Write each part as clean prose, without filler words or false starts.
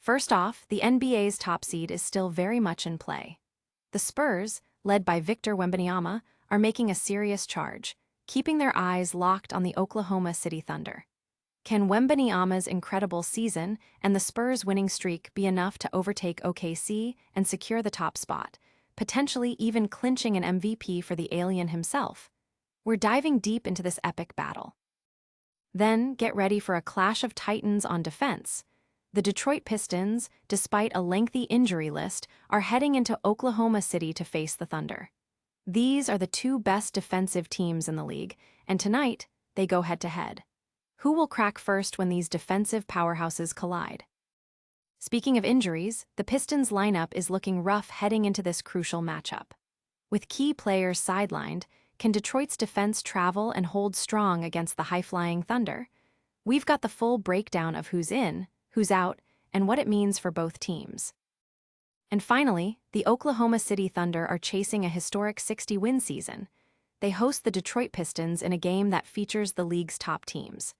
First off, the NBA's top seed is still very much in play. The Spurs, led by Victor Wembanyama, are making a serious charge, keeping their eyes locked on the Oklahoma City Thunder. Can Wembanyama's incredible season and the Spurs' winning streak be enough to overtake OKC and secure the top spot, potentially even clinching an MVP for the alien himself? We're diving deep into this epic battle. Then, get ready for a clash of titans on defense. The Detroit Pistons, despite a lengthy injury list, are heading into Oklahoma City to face the Thunder. These are the two best defensive teams in the league, and tonight, they go head-to-head. Who will crack first when these defensive powerhouses collide? Speaking of injuries, the Pistons' lineup is looking rough heading into this crucial matchup. With key players sidelined, can Detroit's defense travel and hold strong against the high-flying Thunder? We've got the full breakdown of who's in, who's out, and what it means for both teams. And finally, the Oklahoma City Thunder are chasing a historic 60-win season. They host the Detroit Pistons in a game that features the league's top teams.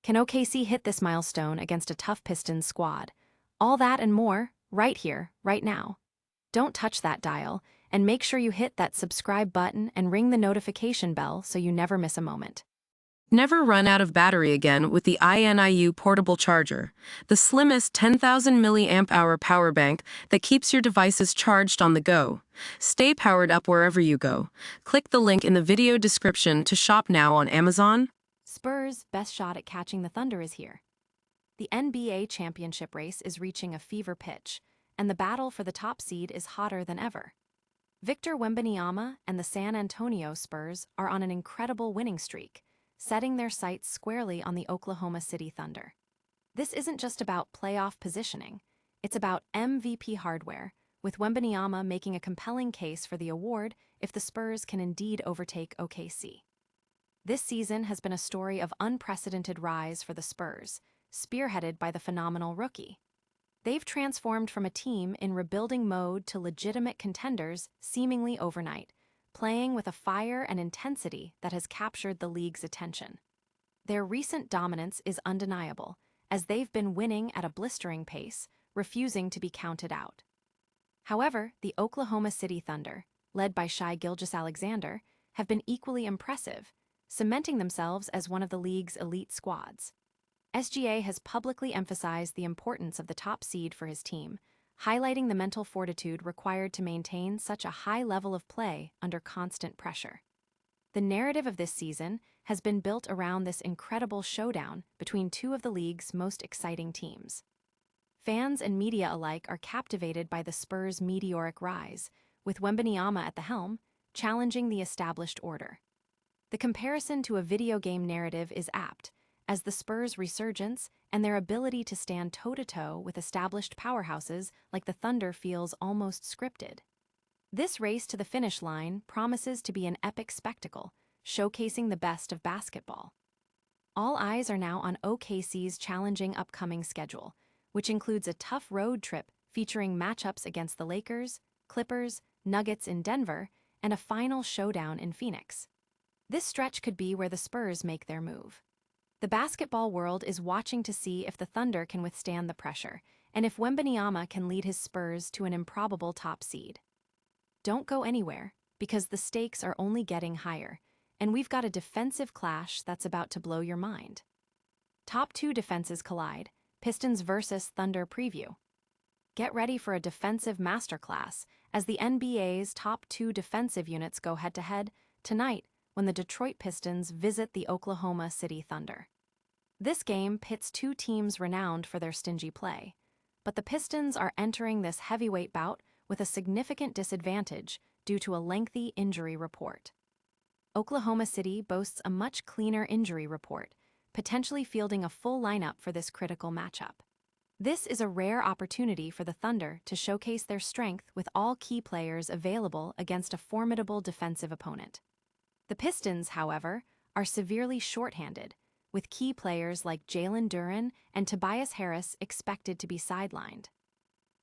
Can OKC hit this milestone against a tough Pistons squad? All that and more, right here, right now. Don't touch that dial, and make sure you hit that subscribe button and ring the notification bell so you never miss a moment. Never run out of battery again with the INIU portable charger, the slimmest 10,000 mAh power bank that keeps your devices charged on the go. Stay powered up wherever you go. Click the link in the video description to shop now on Amazon. Spurs' best shot at catching the Thunder is here. The NBA championship race is reaching a fever pitch, and the battle for the top seed is hotter than ever. Victor Wembanyama and the San Antonio Spurs are on an incredible winning streak, setting their sights squarely on the Oklahoma City Thunder. This isn't just about playoff positioning, it's about MVP hardware, with Wembanyama making a compelling case for the award if the Spurs can indeed overtake OKC. This season has been a story of unprecedented rise for the Spurs, spearheaded by the phenomenal rookie. They've transformed from a team in rebuilding mode to legitimate contenders seemingly overnight, playing with a fire and intensity that has captured the league's attention. Their recent dominance is undeniable, as they've been winning at a blistering pace, refusing to be counted out. However, the Oklahoma City Thunder, led by Gilgeous-Alexander, have been equally impressive, cementing themselves as one of the league's elite squads. SGA has publicly emphasized the importance of the top seed for his team, highlighting the mental fortitude required to maintain such a high level of play under constant pressure. The narrative of this season has been built around this incredible showdown between two of the league's most exciting teams. Fans and media alike are captivated by the Spurs' meteoric rise, with Wembanyama at the helm, challenging the established order. The comparison to a video game narrative is apt, as the Spurs' resurgence and their ability to stand toe-to-toe with established powerhouses like the Thunder feels almost scripted. This race to the finish line promises to be an epic spectacle, showcasing the best of basketball. All eyes are now on OKC's challenging upcoming schedule, which includes a tough road trip featuring matchups against the Lakers, Clippers, Nuggets in Denver, and a final showdown in Phoenix. This stretch could be where the Spurs make their move. The basketball world is watching to see if the Thunder can withstand the pressure, and if Wembanyama can lead his Spurs to an improbable top seed. Don't go anywhere, because the stakes are only getting higher, and we've got a defensive clash that's about to blow your mind. Top two defenses collide, Pistons versus Thunder preview. Get ready for a defensive masterclass as the NBA's top two defensive units go head-to-head tonight when the Detroit Pistons visit the Oklahoma City Thunder. This game pits two teams renowned for their stingy play, but the Pistons are entering this heavyweight bout with a significant disadvantage due to a lengthy injury report. Oklahoma City boasts a much cleaner injury report, potentially fielding a full lineup for this critical matchup. This is a rare opportunity for the Thunder to showcase their strength with all key players available against a formidable defensive opponent. The Pistons, however, are severely shorthanded, with key players like Jalen Duren and Tobias Harris expected to be sidelined.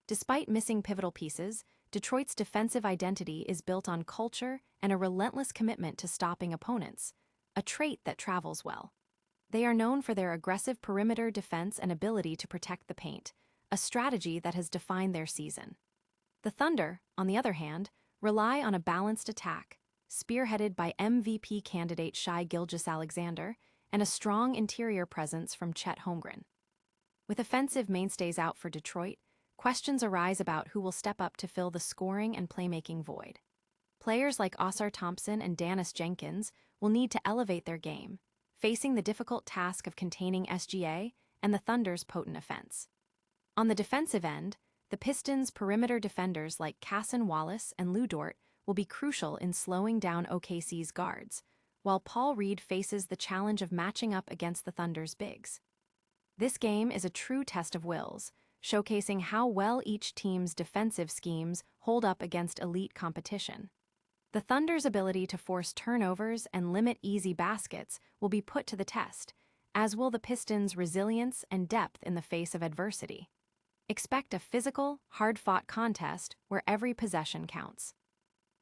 Despite missing pivotal pieces, Detroit's defensive identity is built on culture and a relentless commitment to stopping opponents, a trait that travels well. They are known for their aggressive perimeter defense and ability to protect the paint, a strategy that has defined their season. The Thunder, on the other hand, rely on a balanced attack, spearheaded by MVP candidate Gilgeous-Alexander and a strong interior presence from Chet Holmgren. With offensive mainstays out for Detroit, questions arise about who will step up to fill the scoring and playmaking void. Players like Ausar Thompson and Dennis Jenkins will need to elevate their game, facing the difficult task of containing SGA and the Thunder's potent offense. On the defensive end, the Pistons' perimeter defenders like Casson Wallace and Lou Dort will be crucial in slowing down OKC's guards, while Paul Reed faces the challenge of matching up against the Thunder's bigs. This game is a true test of wills, showcasing how well each team's defensive schemes hold up against elite competition. The Thunder's ability to force turnovers and limit easy baskets will be put to the test, as will the Pistons' resilience and depth in the face of adversity. Expect a physical, hard-fought contest where every possession counts.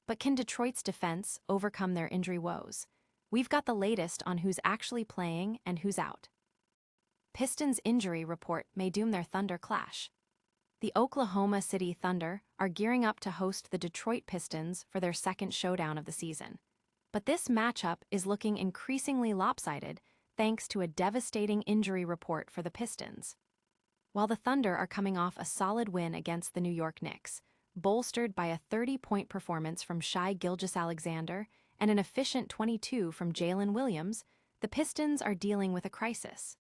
But can Detroit's defense overcome their injury woes? We've got the latest on who's actually playing and who's out. Pistons' injury report may doom their Thunder clash. The Oklahoma City Thunder are gearing up to host the Detroit Pistons for their second showdown of the season. But this matchup is looking increasingly lopsided thanks to a devastating injury report for the Pistons. While the Thunder are coming off a solid win against the New York Knicks, bolstered by a 30-point performance from Gilgeous-Alexander and an efficient 22 from Jalen Williams, the Pistons are dealing with a crisis.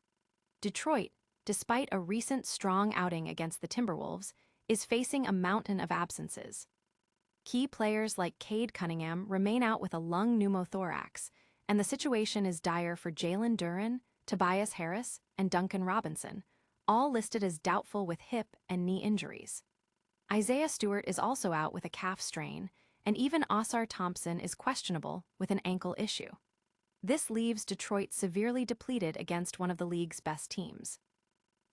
Detroit, despite a recent strong outing against the Timberwolves, is facing a mountain of absences. Key players like Cade Cunningham remain out with a lung pneumothorax, and the situation is dire for Jalen Duren, Tobias Harris, and Duncan Robinson, all listed as doubtful with hip and knee injuries. Isaiah Stewart is also out with a calf strain, and even Ausar Thompson is questionable with an ankle issue. This leaves Detroit severely depleted against one of the league's best teams.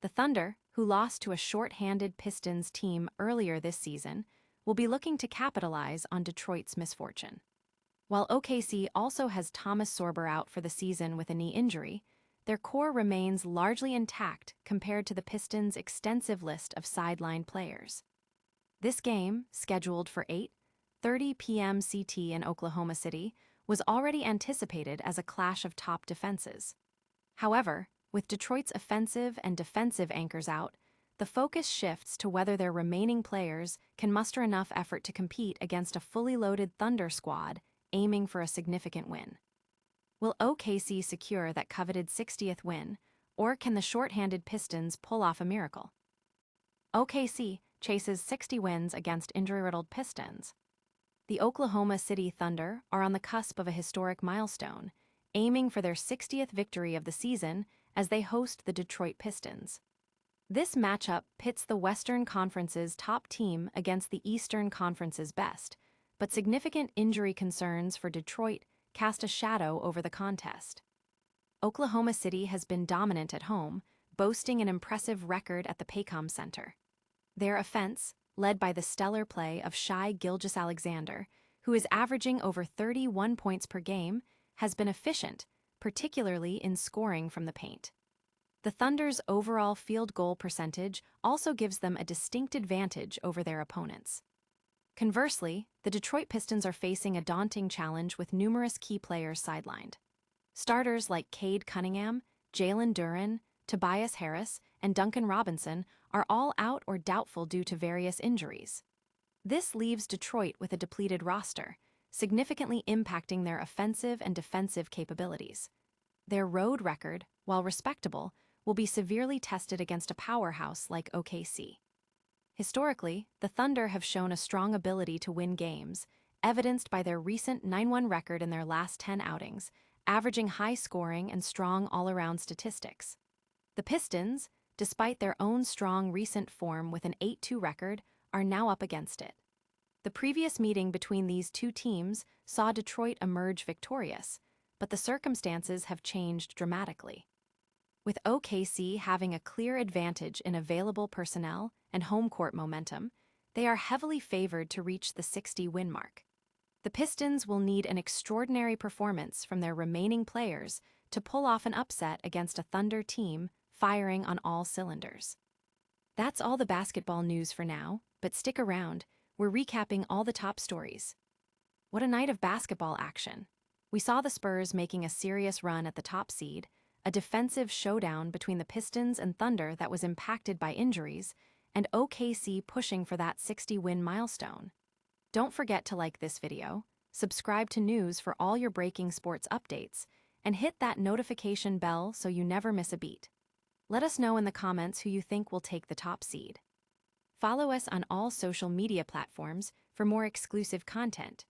The Thunder, who lost to a short-handed Pistons team earlier this season, will be looking to capitalize on Detroit's misfortune. While OKC also has Thomas Sorber out for the season with a knee injury, their core remains largely intact compared to the Pistons' extensive list of sidelined players. This game, scheduled for 8:30 p.m. CT in Oklahoma City, was already anticipated as a clash of top defenses. However, with Detroit's offensive and defensive anchors out, the focus shifts to whether their remaining players can muster enough effort to compete against a fully loaded Thunder squad aiming for a significant win. Will OKC secure that coveted 60th win, or can the short-handed Pistons pull off a miracle? OKC chases 60 wins against injury-riddled Pistons. The Oklahoma City Thunder are on the cusp of a historic milestone, aiming for their 60th victory of the season as they host the Detroit Pistons. This matchup pits the Western Conference's top team against the Eastern Conference's best, but significant injury concerns for Detroit cast a shadow over the contest. Oklahoma City has been dominant at home, boasting an impressive record at the Paycom Center. Their offense, led by the stellar play of Gilgeous-Alexander, who is averaging over 31 points per game, has been efficient, particularly in scoring from the paint. The Thunder's overall field goal percentage also gives them a distinct advantage over their opponents. Conversely, the Detroit Pistons are facing a daunting challenge with numerous key players sidelined. Starters like Cade Cunningham, Jalen Duren, Tobias Harris, and Duncan Robinson are all out or doubtful due to various injuries. This leaves Detroit with a depleted roster, significantly impacting their offensive and defensive capabilities. Their road record, while respectable, will be severely tested against a powerhouse like OKC. Historically, the Thunder have shown a strong ability to win games, evidenced by their recent 9-1 record in their last 10 outings, averaging high scoring and strong all-around statistics. The Pistons, despite their own strong recent form with an 8-2 record, are now up against it. The previous meeting between these two teams saw Detroit emerge victorious, but the circumstances have changed dramatically. With OKC having a clear advantage in available personnel and home court momentum, they are heavily favored to reach the 60-win mark. The Pistons will need an extraordinary performance from their remaining players to pull off an upset against a Thunder team firing on all cylinders. That's all the basketball news for now, but stick around, we're recapping all the top stories. What a night of basketball action. We saw the Spurs making a serious run at the top seed, a defensive showdown between the Pistons and Thunder that was impacted by injuries, and OKC pushing for that 60-win milestone. Don't forget to like this video, subscribe to news for all your breaking sports updates, and hit that notification bell so you never miss a beat. Let us know in the comments who you think will take the top seed. Follow us on all social media platforms for more exclusive content.